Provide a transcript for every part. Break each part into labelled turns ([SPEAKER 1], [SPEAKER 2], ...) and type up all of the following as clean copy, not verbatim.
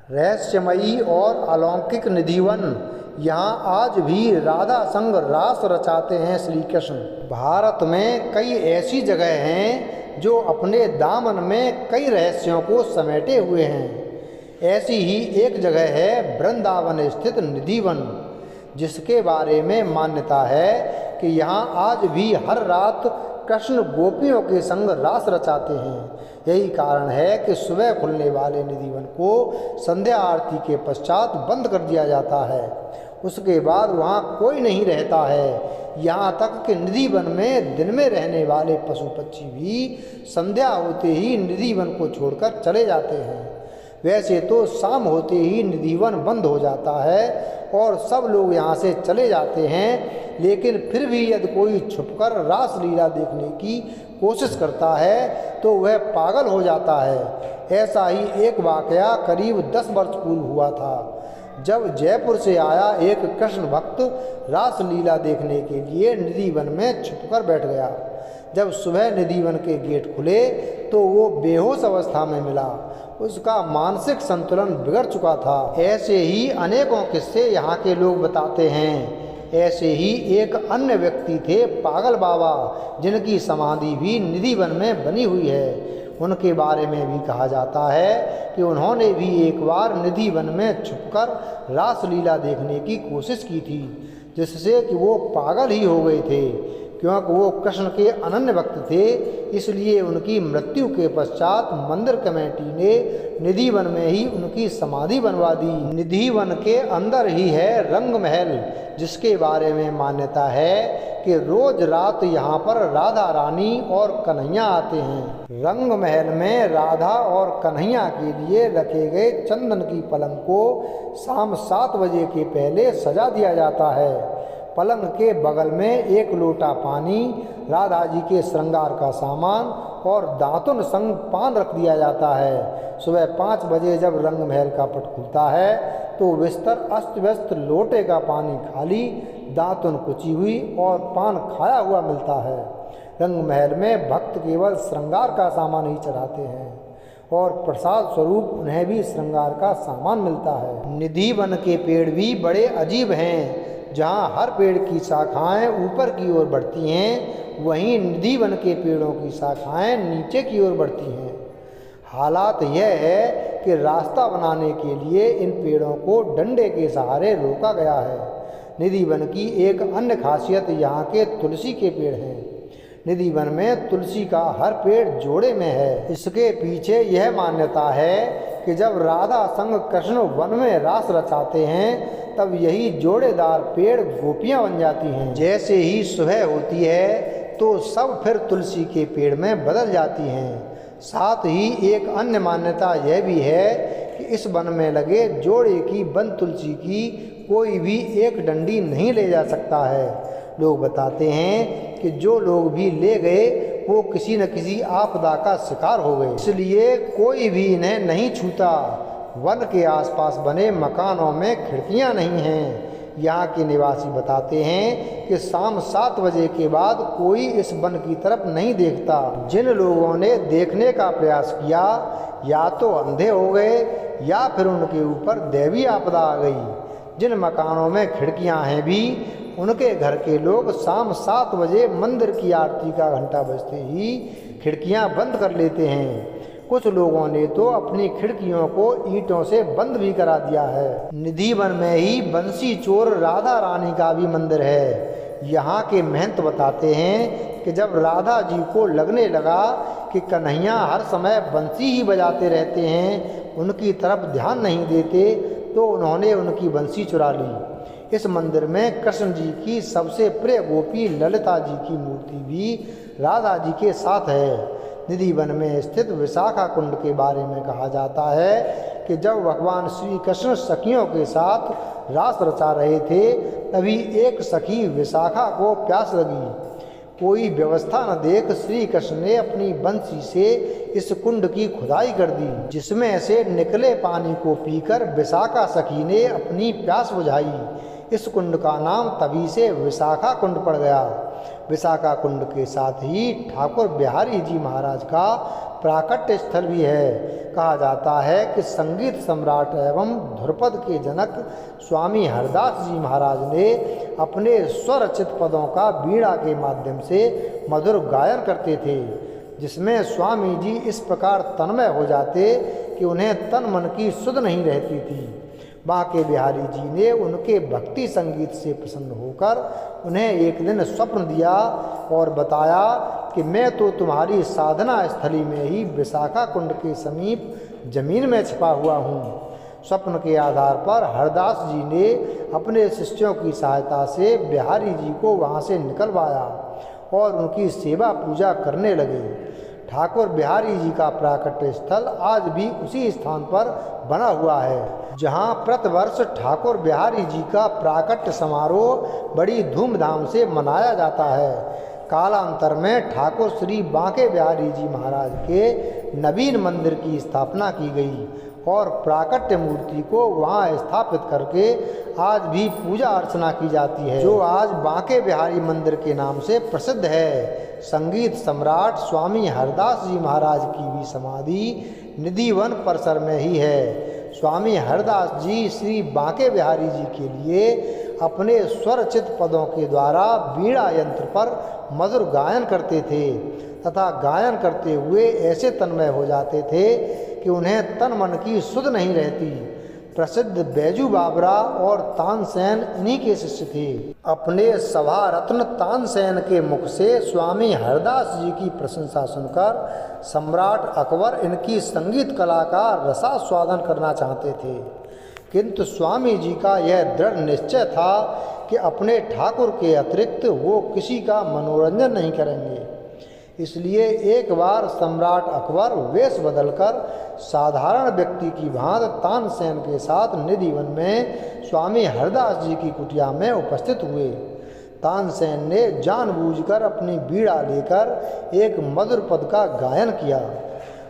[SPEAKER 1] रहस्यमयी और अलौकिक निधिवन, यहाँ आज भी राधा संग रास रचाते हैं श्री कृष्ण। भारत में कई ऐसी जगह हैं जो अपने दामन में कई रहस्यों को समेटे हुए हैं। ऐसी ही एक जगह है वृंदावन स्थित निधिवन, जिसके बारे में मान्यता है कि यहाँ आज भी हर रात कृष्ण गोपियों के संग रास रचाते हैं। यही कारण है कि सुबह खुलने वाले निधिवन को संध्या आरती के पश्चात बंद कर दिया जाता है। उसके बाद वहाँ कोई नहीं रहता है। यहाँ तक कि निधिवन में दिन में रहने वाले पशु पक्षी भी संध्या होते ही निधिवन को छोड़कर चले जाते हैं। वैसे तो शाम होते ही निधिवन बंद हो जाता है और सब लोग यहाँ से चले जाते हैं, लेकिन फिर भी यदि कोई छुपकर रास लीला देखने की कोशिश करता है तो वह पागल हो जाता है। ऐसा ही एक वाकया करीब 10 वर्ष पूर्व हुआ था, जब जयपुर से आया एक कृष्ण भक्त रास लीला देखने के लिए निधिवन में छुपकर बैठ गया। जब सुबह निधिवन के गेट खुले तो वो बेहोश अवस्था में मिला। उसका मानसिक संतुलन बिगड़ चुका था। ऐसे ही अनेकों किस्से यहाँ के लोग बताते हैं। ऐसे ही एक अन्य व्यक्ति थे पागल बाबा, जिनकी समाधि भी निधिवन में बनी हुई है। उनके बारे में भी कहा जाता है कि उन्होंने भी एक बार निधिवन में छुपकर रासलीला देखने की कोशिश की थी, जिससे कि वो पागल ही हो गए थे। क्योंकि वो कृष्ण के अनन्य भक्त थे, इसलिए उनकी मृत्यु के पश्चात मंदिर कमेटी ने निधिवन में ही उनकी समाधि बनवा दी। निधिवन के अंदर ही है रंग महल, जिसके बारे में मान्यता है कि रोज रात यहाँ पर राधा रानी और कन्हैया आते हैं। रंग महल में राधा और कन्हैया के लिए रखे गए चंदन की पलंग को शाम 7 बजे के पहले सजा दिया जाता है। पलंग के बगल में एक लोटा पानी, राधा जी के श्रृंगार का सामान और दातुन संग पान रख दिया जाता है। सुबह 5 बजे जब रंग महल का पट खुलता है तो बिस्तर अस्त व्यस्त, लोटे का पानी खाली, दातुन कुची हुई और पान खाया हुआ मिलता है। रंग महल में भक्त केवल श्रृंगार का सामान ही चढ़ाते हैं और प्रसाद स्वरूप उन्हें भी श्रृंगार का सामान मिलता है। निधिवन के पेड़ भी बड़े अजीब हैं। जहाँ हर पेड़ की शाखाएं ऊपर की ओर बढ़ती हैं, वहीं निधिवन के पेड़ों की शाखाएं नीचे की ओर बढ़ती हैं। हालात यह है कि रास्ता बनाने के लिए इन पेड़ों को डंडे के सहारे रोका गया है। निधिवन की एक अन्य खासियत यहाँ के तुलसी के पेड़ हैं। निधिवन में तुलसी का हर पेड़ जोड़े में है। इसके पीछे यह मान्यता है कि जब राधा संग कृष्ण वन में रास रचाते हैं तब यही जोड़ेदार पेड़ गोपियां बन जाती हैं। जैसे ही सुबह होती है तो सब फिर तुलसी के पेड़ में बदल जाती हैं। साथ ही एक अन्य मान्यता यह भी है कि इस वन में लगे जोड़े की बंद तुलसी की कोई भी एक डंडी नहीं ले जा सकता है। लोग बताते हैं कि जो लोग भी ले गए वो किसी न किसी आपदा का शिकार हो गए, इसलिए कोई भी इन्हें नहीं छूता। वन के आसपास बने मकानों में खिड़कियां नहीं हैं। यहाँ के निवासी बताते हैं कि शाम 7 बजे के बाद कोई इस वन की तरफ नहीं देखता। जिन लोगों ने देखने का प्रयास किया या तो अंधे हो गए या फिर उनके ऊपर दैवी आपदा आ गई। जिन मकानों में खिड़कियां हैं भी, उनके घर के लोग शाम 7 बजे मंदिर की आरती का घंटा बजते ही खिड़कियां बंद कर लेते हैं। कुछ लोगों ने तो अपनी खिड़कियों को ईंटों से बंद भी करा दिया है। निधिवन में ही बंसी चोर राधा रानी का भी मंदिर है। यहाँ के महंत बताते हैं कि जब राधा जी को लगने लगा कि कन्हैया हर समय बंसी ही बजाते रहते हैं, उनकी तरफ ध्यान नहीं देते, तो उन्होंने उनकी बंसी चुरा ली। इस मंदिर में कृष्ण जी की सबसे प्रिय गोपी ललिता जी की मूर्ति भी राधा जी के साथ है। निधिवन में स्थित विशाखा कुंड के बारे में कहा जाता है कि जब भगवान श्री कृष्ण सखियों के साथ रास रचा रहे थे तभी एक सखी विशाखा को प्यास लगी। कोई व्यवस्था न देख श्री कृष्ण ने अपनी बंसी से इस कुंड की खुदाई कर दी, जिसमें से निकले पानी को पीकर विशाखा सखी ने अपनी प्यास बुझाई। इस कुंड का नाम तभी से विशाखा कुंड पड़ गया। विशाखा कुंड के साथ ही ठाकुर बिहारी जी महाराज का प्राकट्य स्थल भी है। कहा जाता है कि संगीत सम्राट एवं ध्रुपद के जनक स्वामी हरदास जी महाराज ने अपने स्वरचित पदों का वीणा के माध्यम से मधुर गायन करते थे, जिसमें स्वामी जी इस प्रकार तन्मय हो जाते कि उन्हें तन मन की सुध नहीं रहती थी। बांके बिहारी जी ने उनके भक्ति संगीत से प्रसन्न होकर उन्हें एक दिन स्वप्न दिया और बताया कि मैं तो तुम्हारी साधना स्थली में ही विशाखा कुंड के समीप जमीन में छिपा हुआ हूँ। स्वप्न के आधार पर हरदास जी ने अपने शिष्यों की सहायता से बिहारी जी को वहाँ से निकलवाया और उनकी सेवा पूजा करने लगे। ठाकुर बिहारी जी का प्राकट्य स्थल आज भी उसी स्थान पर बना हुआ है, जहाँ प्रतिवर्ष ठाकुर बिहारी जी का प्राकट्य समारोह बड़ी धूमधाम से मनाया जाता है। कालांतर में ठाकुर श्री बांके बिहारी जी महाराज के नवीन मंदिर की स्थापना की गई और प्राकट्य मूर्ति को वहाँ स्थापित करके आज भी पूजा अर्चना की जाती है, जो आज बांके बिहारी मंदिर के नाम से प्रसिद्ध है। संगीत सम्राट स्वामी हरदास जी महाराज की भी समाधि निधिवन परिसर में ही है। स्वामी हरदास जी श्री बांके बिहारी जी के लिए अपने स्वरचित पदों के द्वारा वीणा यंत्र पर मधुर गायन करते थे तथा गायन करते हुए ऐसे तन्मय हो जाते थे कि उन्हें तन मन की सुध नहीं रहती। प्रसिद्ध बैजू बाबरा और तानसेन इन्हीं के शिष्य थे। अपने सभा रत्न तानसेन के मुख से स्वामी हरदास जी की प्रशंसा सुनकर सम्राट अकबर इनकी संगीत कला का रसास्वादन करना चाहते थे, किंतु स्वामी जी का यह दृढ़ निश्चय था कि अपने ठाकुर के अतिरिक्त वो किसी का मनोरंजन नहीं करेंगे। इसलिए एक बार सम्राट अकबर वेश बदलकर साधारण व्यक्ति की भांति तानसेन के साथ निधिवन में स्वामी हरदास जी की कुटिया में उपस्थित हुए। तानसेन ने जानबूझकर अपनी बीड़ा लेकर एक मधुर पद का गायन किया।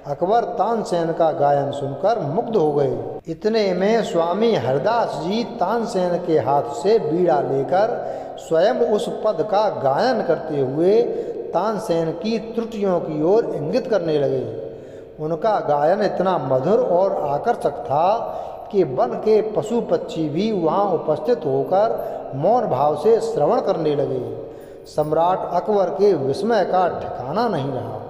[SPEAKER 1] अकबर तानसेन का गायन सुनकर मुग्ध हो गए। इतने में स्वामी हरदास जी तानसेन के हाथ से बीड़ा लेकर स्वयं उस पद का गायन करते हुए तानसेन की त्रुटियों की ओर इंगित करने लगे। उनका गायन इतना मधुर और आकर्षक था कि वन के पशु पक्षी भी वहाँ उपस्थित होकर मौन भाव से श्रवण करने लगे। सम्राट अकबर के विस्मय का ठिकाना नहीं रहा।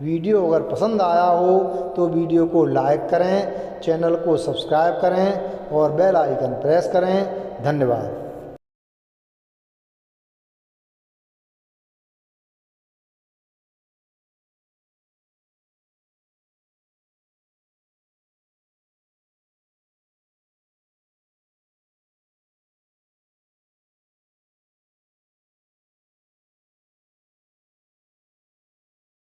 [SPEAKER 1] वीडियो अगर पसंद आया हो तो वीडियो को लाइक करें, चैनल को सब्सक्राइब करें और बेल आइकन प्रेस करें। धन्यवाद।